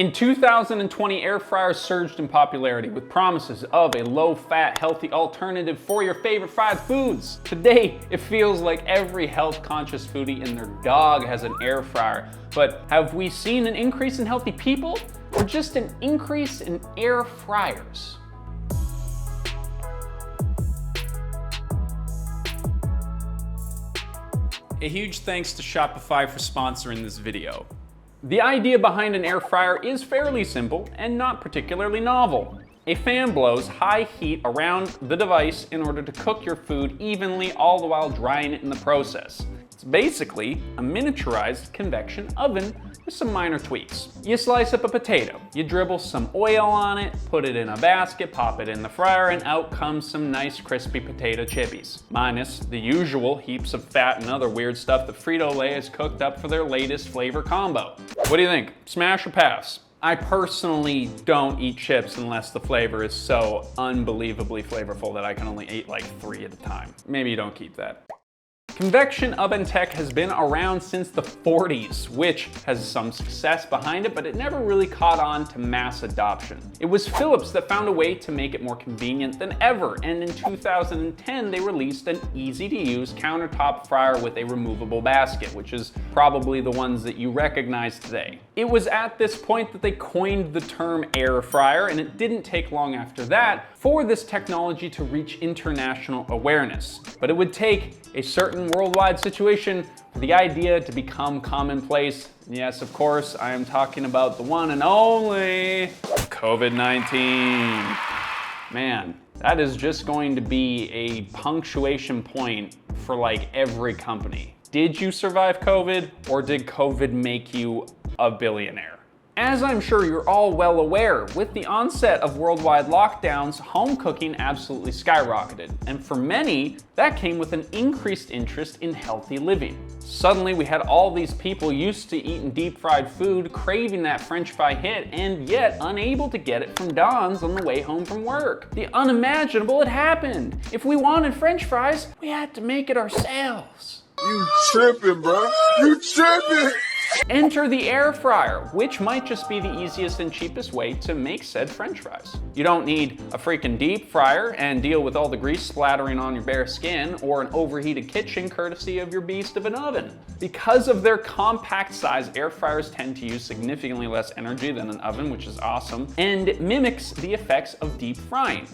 In 2020, air fryers surged in popularity with promises of a low-fat, healthy alternative for your favorite fried foods. Today, it feels like every health-conscious foodie and their dog has an air fryer. But have we seen an increase in healthy people, or just an increase in air fryers? A huge thanks to Shopify for sponsoring this video. The idea behind an air fryer is fairly simple and not particularly novel. A fan blows high heat around the device in order to cook your food evenly, all the while drying it in the process. It's basically a miniaturized convection oven with some minor tweaks. You slice up a potato, you dribble some oil on it, put it in a basket, pop it in the fryer, and out comes some nice crispy potato chippies. Minus the usual heaps of fat and other weird stuff that Frito-Lay has cooked up for their latest flavor combo. What do you think? Smash or pass? I personally don't eat chips unless the flavor is so unbelievably flavorful that I can only eat like 3 at a time. Maybe you don't keep that. Convection oven tech has been around since the 40s, which has some success behind it, but it never really caught on to mass adoption. It was Philips that found a way to make it more convenient than ever, and in 2010 they released an easy-to-use countertop fryer with a removable basket, which is probably the ones that you recognize today. It was at this point that they coined the term air fryer, and it didn't take long after that for this technology to reach international awareness. But it would take a certain worldwide situation for the idea to become commonplace. Yes, of course, I am talking about the one and only COVID-19. Man, that is just going to be a punctuation point for like every company. Did you survive COVID, or did COVID make you a billionaire? As I'm sure you're all well aware, with the onset of worldwide lockdowns, home cooking absolutely skyrocketed. And for many, that came with an increased interest in healthy living. Suddenly, we had all these people used to eating deep-fried food, craving that French fry hit, and yet unable to get it from Don's on the way home from work. The unimaginable had happened. If we wanted French fries, we had to make it ourselves. You tripping, bro. You tripping. Enter the air fryer, which might just be the easiest and cheapest way to make said French fries. You don't need a freaking deep fryer and deal with all the grease splattering on your bare skin, or an overheated kitchen courtesy of your beast of an oven. Because of their compact size, air fryers tend to use significantly less energy than an oven, which is awesome, and it mimics the effects of deep frying.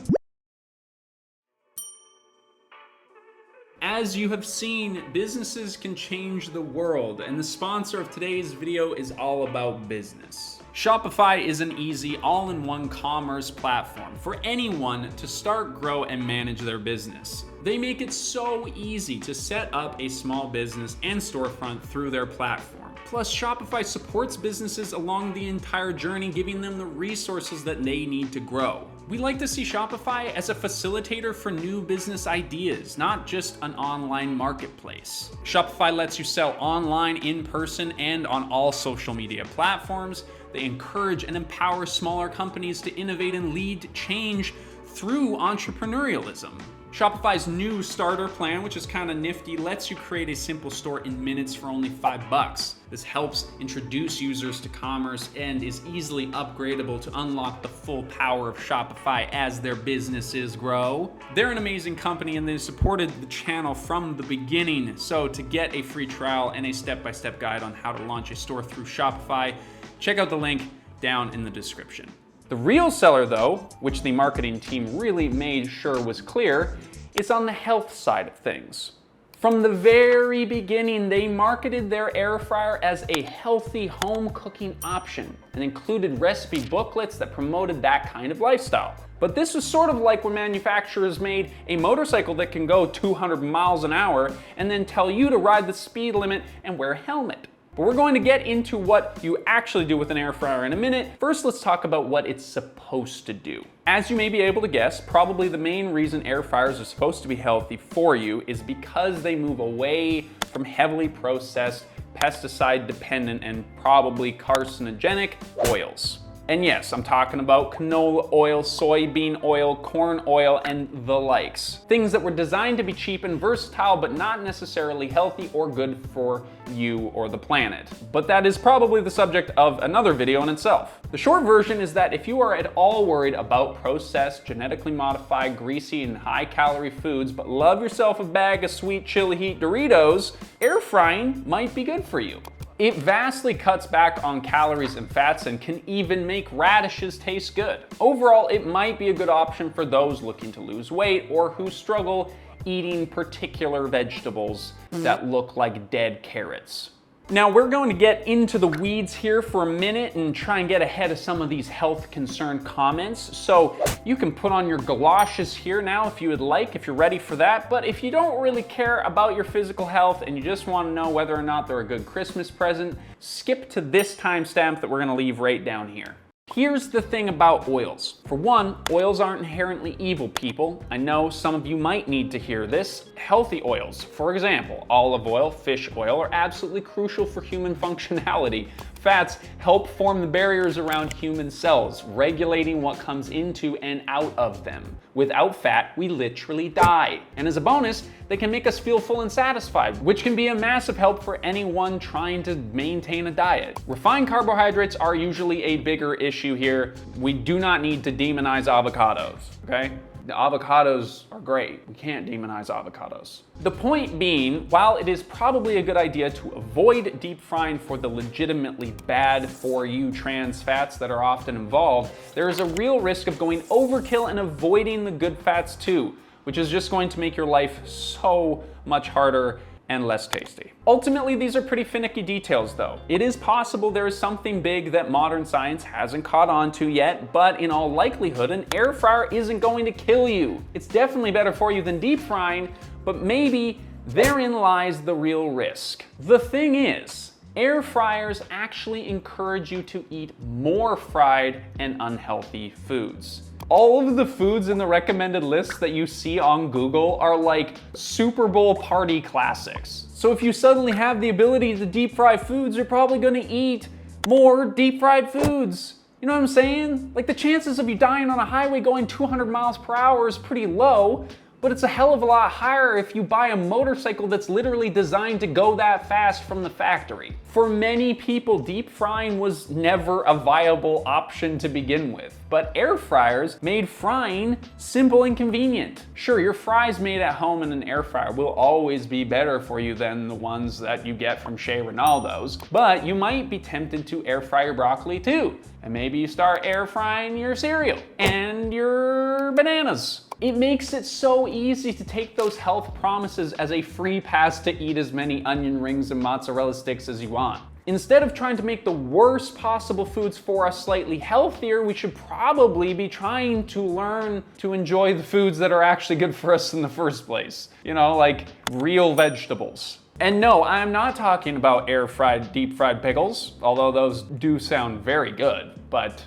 As you have seen, businesses can change the world, and the sponsor of today's video is all about business. Shopify is an easy, all-in-one commerce platform for anyone to start, grow, and manage their business. They make it so easy to set up a small business and storefront through their platform. Plus, Shopify supports businesses along the entire journey, giving them the resources that they need to grow. We like to see Shopify as a facilitator for new business ideas, not just an online marketplace. Shopify lets you sell online, in person, and on all social media platforms. They encourage and empower smaller companies to innovate and lead change through entrepreneurialism. Shopify's new starter plan, which is kind of nifty, lets you create a simple store in minutes for only $5. This helps introduce users to commerce and is easily upgradable to unlock the full power of Shopify as their businesses grow. They're an amazing company and they supported the channel from the beginning. So to get a free trial and a step-by-step guide on how to launch a store through Shopify, check out the link down in the description. The real seller though, which the marketing team really made sure was clear, is on the health side of things. From the very beginning, they marketed their air fryer as a healthy home cooking option and included recipe booklets that promoted that kind of lifestyle. But this was sort of like when manufacturers made a motorcycle that can go 200 miles an hour and then tell you to ride the speed limit and wear a helmet. But we're going to get into what you actually do with an air fryer in a minute. First, let's talk about what it's supposed to do. As you may be able to guess, probably the main reason air fryers are supposed to be healthy for you is because they move away from heavily processed, pesticide-dependent, and probably carcinogenic oils. And yes, I'm talking about canola oil, soybean oil, corn oil, and the likes. Things that were designed to be cheap and versatile, but not necessarily healthy or good for you or the planet. But that is probably the subject of another video in itself. The short version is that if you are at all worried about processed, genetically modified, greasy, and high-calorie foods, but love yourself a bag of sweet chili heat Doritos, air frying might be good for you. It vastly cuts back on calories and fats and can even make radishes taste good. Overall, it might be a good option for those looking to lose weight or who struggle eating particular vegetables that look like dead carrots. Now we're going to get into the weeds here for a minute and try and get ahead of some of these health concern comments. So you can put on your galoshes here now if you would like, if you're ready for that. But if you don't really care about your physical health and you just want to know whether or not they're a good Christmas present, skip to this timestamp that we're going to leave right down here. Here's the thing about oils. For one, oils aren't inherently evil, people. I know some of you might need to hear this. Healthy oils, for example, olive oil, fish oil, are absolutely crucial for human functionality. Fats help form the barriers around human cells, regulating what comes into and out of them. Without fat, we literally die. And as a bonus, they can make us feel full and satisfied, which can be a massive help for anyone trying to maintain a diet. Refined carbohydrates are usually a bigger issue here. We do not need to demonize avocados, okay? The avocados are great. We can't demonize avocados. The point being, while it is probably a good idea to avoid deep frying for the legitimately bad for you trans fats that are often involved, there is a real risk of going overkill and avoiding the good fats too, which is just going to make your life so much harder and less tasty. Ultimately, these are pretty finicky details though. It is possible there is something big that modern science hasn't caught on to yet, but in all likelihood, an air fryer isn't going to kill you. It's definitely better for you than deep frying, but maybe therein lies the real risk. The thing is, air fryers actually encourage you to eat more fried and unhealthy foods. All of the foods in the recommended list that you see on Google are like Super Bowl party classics. So if you suddenly have the ability to deep fry foods, you're probably gonna eat more deep fried foods. You know what I'm saying? Like the chances of you dying on a highway going 200 miles per hour is pretty low, but it's a hell of a lot higher if you buy a motorcycle that's literally designed to go that fast from the factory. For many people, deep frying was never a viable option to begin with, but air fryers made frying simple and convenient. Sure, your fries made at home in an air fryer will always be better for you than the ones that you get from Shea Ronaldo's, but you might be tempted to air fry your broccoli too. And maybe you start air frying your cereal and your bananas. It makes it so easy to take those health promises as a free pass to eat as many onion rings and mozzarella sticks as you want. Instead of trying to make the worst possible foods for us slightly healthier, we should probably be trying to learn to enjoy the foods that are actually good for us in the first place. You know, like real vegetables. And no, I'm not talking about air fried, deep fried pickles, although those do sound very good, but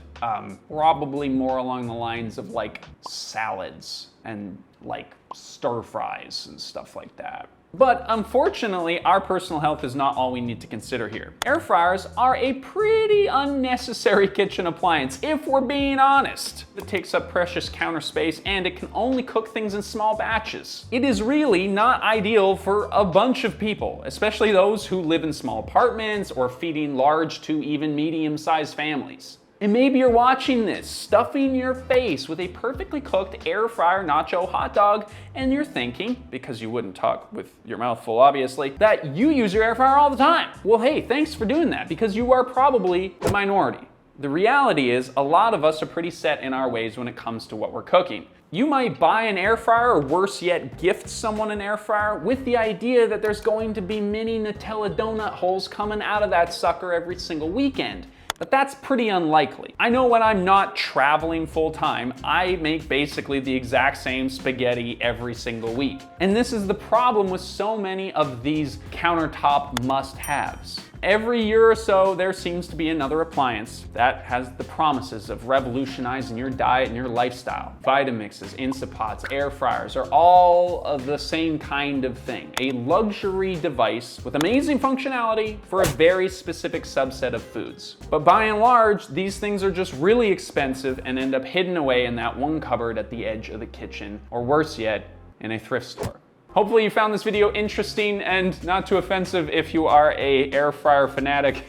probably more along the lines of like salads and like stir fries and stuff like that. But unfortunately, our personal health is not all we need to consider here. Air fryers are a pretty unnecessary kitchen appliance, if we're being honest. It takes up precious counter space and it can only cook things in small batches. It is really not ideal for a bunch of people, especially those who live in small apartments or feeding large to even medium-sized families. And maybe you're watching this, stuffing your face with a perfectly cooked air fryer nacho hot dog, and you're thinking, because you wouldn't talk with your mouth full obviously, that you use your air fryer all the time. Well, hey, thanks for doing that, because you are probably the minority. The reality is, a lot of us are pretty set in our ways when it comes to what we're cooking. You might buy an air fryer, or worse yet, gift someone an air fryer with the idea that there's going to be mini Nutella donut holes coming out of that sucker every single weekend. But that's pretty unlikely. I know when I'm not traveling full time, I make basically the exact same spaghetti every single week. And this is the problem with so many of these countertop must-haves. Every year or so, there seems to be another appliance that has the promises of revolutionizing your diet and your lifestyle. Vitamixes, Instant Pots, air fryers are all of the same kind of thing. A luxury device with amazing functionality for a very specific subset of foods. But by and large, these things are just really expensive and end up hidden away in that one cupboard at the edge of the kitchen, or worse yet, in a thrift store. Hopefully you found this video interesting and not too offensive if you are a air fryer fanatic.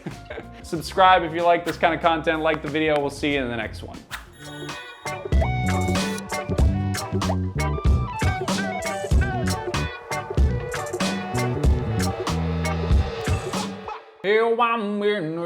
Subscribe if you like this kind of content, like the video. We'll see you in the next one. Here I'm in